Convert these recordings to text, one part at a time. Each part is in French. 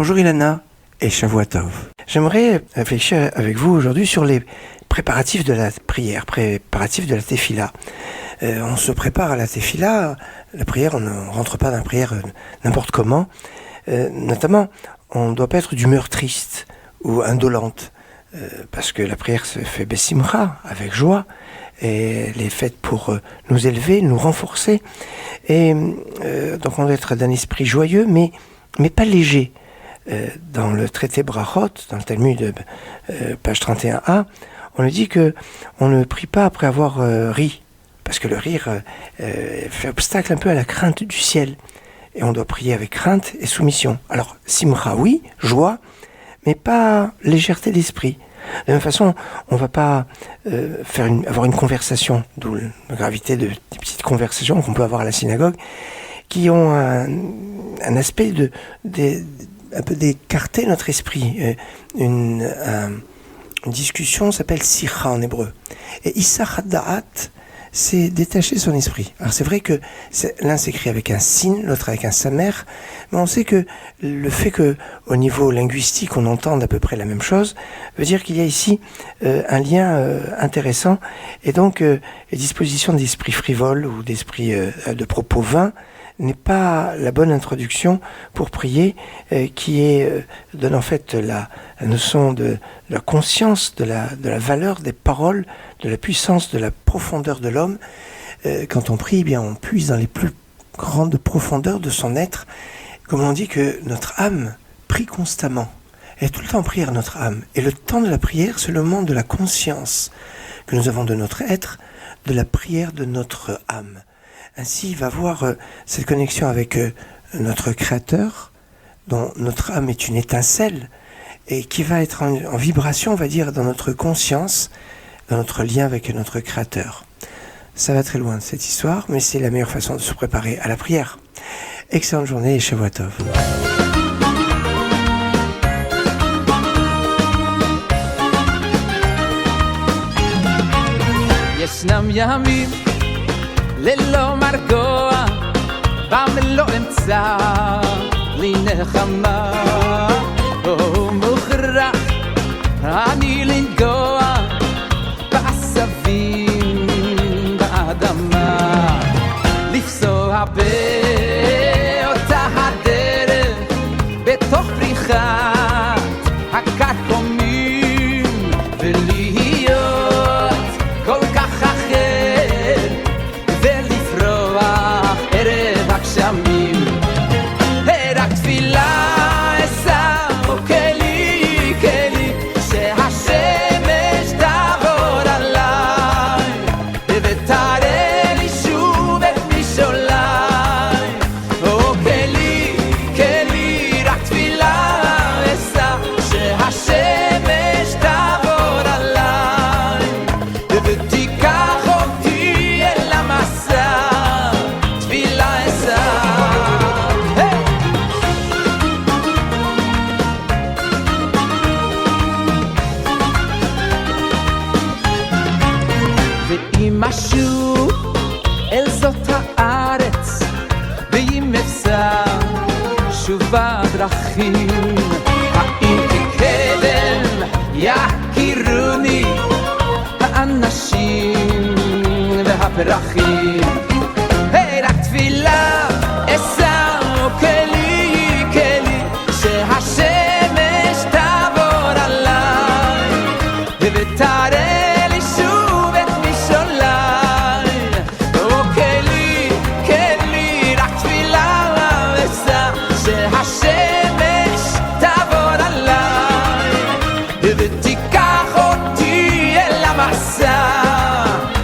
Bonjour Ilana et Shavua Tov. J'aimerais réfléchir avec vous aujourd'hui sur les préparatifs de la prière, préparatifs de la tefila. On se prépare à la tefila, la prière, on ne rentre pas dans la prière n'importe comment. Notamment, on ne doit pas être d'humeur triste ou indolente, parce que la prière se fait besimcha, avec joie, et elle est faite pour nous élever, nous renforcer. Et donc on doit être d'un esprit joyeux, mais pas léger. Dans le traité Brachot, dans le Talmud, page 31a, on nous dit que on ne prie pas après avoir ri, parce que le rire fait obstacle un peu à la crainte du ciel. Et on doit prier avec crainte et soumission. Alors, simcha, oui, joie, mais pas légèreté d'esprit. De la même façon, on ne va pas avoir une conversation, d'où la gravité des petites conversations qu'on peut avoir à la synagogue, qui ont un aspect un peu d'écarter notre esprit. Une discussion s'appelle sicha en hébreu. Et isach da'at, c'est détacher son esprit. Alors c'est vrai que l'un s'écrit avec un sin, l'autre avec un samer, mais on sait que le fait que au niveau linguistique on entende à peu près la même chose veut dire qu'il y a ici un lien intéressant, et donc les dispositions d'esprit frivole ou d'esprit de propos vains n'est pas la bonne introduction pour prier, qui donne en fait la notion de la conscience, de la valeur des paroles, de la puissance, de la profondeur de l'homme. Quand on prie, eh bien, on puise dans les plus grandes profondeurs de son être. Comme on dit que notre âme prie constamment. Elle est tout le temps en prière, notre âme. Et le temps de la prière, c'est le moment de la conscience que nous avons de notre être, de la prière de notre âme. Ainsi, il va avoir cette connexion avec notre Créateur, dont notre âme est une étincelle, et qui va être en vibration, on va dire, dans notre conscience, dans notre lien avec notre Créateur. Ça va très loin de cette histoire, mais c'est la meilleure façon de se préparer à la prière. Excellente journée et Shavua Tov. ללא מרגוע, ולא אמצא לי נחמה. מוכרח אני לנגוע בעשבים באדמה, לפסוע באותה הדרך בתוך פריחת הקרקומים, ולהיות כל כך אחר ולפרוח ערב הגשמים. רק תפילה אשא וכלי כלי שהשמש תעבור עליי ותראה לי שוב את משעוליי. כלי כלי רק תפילה אשא שהשמש תעבור עליי ותיקח אותי אל המסע. תפילה אשא ואם אשוב אל זאת הארץ, ואם אפסע שוב בדרכים, האם כקדם יכירוני האנשים והפרחים. רק תפילה אשא וכלי כלי שהשמש תעבור עליי ותראה לי שוב את משעוליי. כלי כלי רק תפילה אשא שהשמש תעבור עליי ותיקח אותי אל המסע.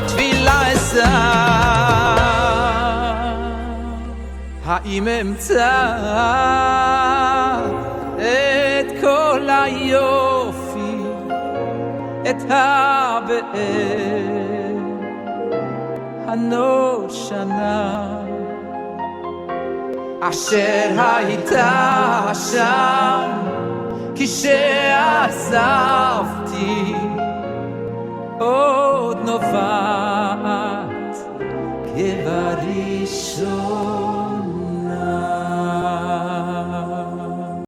תפילה אשא האם אמצא את כל היופי, את הבאר הנושנה אשר הייתה שם כשעזבתי, עוד נובעת כבראשון.